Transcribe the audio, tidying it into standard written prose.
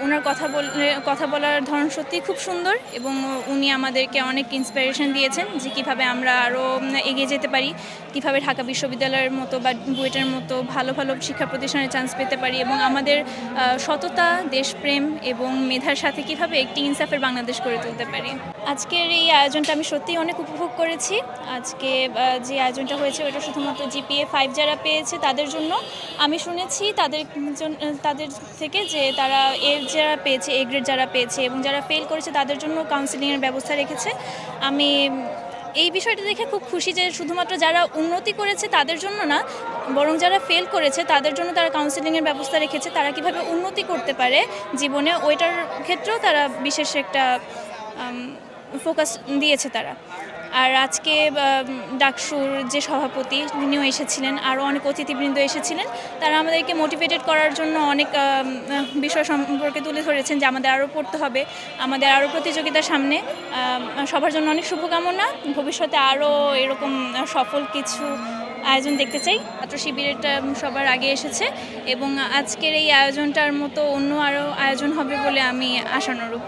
ওনার কথা বলার ধরন সত্যিই খুব সুন্দর এবং উনি আমাদেরকে অনেক ইন্সপিরেশন দিয়েছেন যে কীভাবে আমরা আরও এগিয়ে যেতে পারি, কীভাবে ঢাকা বিশ্ববিদ্যালয়ের মতো বা বুয়েটের মতো ভালো ভালো শিক্ষা প্রতিষ্ঠানে চান্স পেতে পারি এবং আমাদের সততা, দেশপ্রেম এবং মেধার সাথে কীভাবে একটি ইনসাফের বাংলাদেশ গড়ে তুলতে পারি। আজকের এই আয়োজনটা আমি সত্যিই অনেক উপভোগ করেছি। আজকে যে আয়োজনটা হয়েছে ওটা শুধুমাত্র GPA 5 যারা পেয়েছে তাদের জন্য। আমি শুনেছি তাদের থেকে যে তারা যারা পেয়েছে, A গ্রেড যারা পেয়েছে এবং যারা ফেল করেছে তাদের জন্য কাউন্সেলিংয়ের ব্যবস্থা রেখেছে। আমি এই বিষয়টা দেখে খুব খুশি যে শুধুমাত্র যারা উন্নতি করেছে তাদের জন্য না, বরং যারা ফেল করেছে তাদের জন্য তারা কাউন্সেলিংয়ের ব্যবস্থা রেখেছে। তারা কিভাবে উন্নতি করতে পারে জীবনে, ওইটার ক্ষেত্রেও তারা বিশেষ একটা ফোকাস দিয়েছে তারা। আর আজকে ডাকসুর যে সভাপতি তিনিও এসেছিলেন, আরও অনেক অতিথিবৃন্দ এসেছিলেন। তারা আমাদেরকে মোটিভেটেড করার জন্য অনেক বিষয় সম্পর্কে তুলে ধরেছেন যে আমাদের আরও পড়তে হবে, আমাদের আরও প্রতিযোগিতার সামনে। সবার জন্য অনেক শুভকামনা, ভবিষ্যতে আরও এরকম সফল কিছু আয়োজন দেখতে চাই। ছাত্র শিবিরটা সবার আগে এসেছে এবং আজকের এই আয়োজনটার মতো অন্য আরও আয়োজন হবে বলে আমি আশানুরূপ।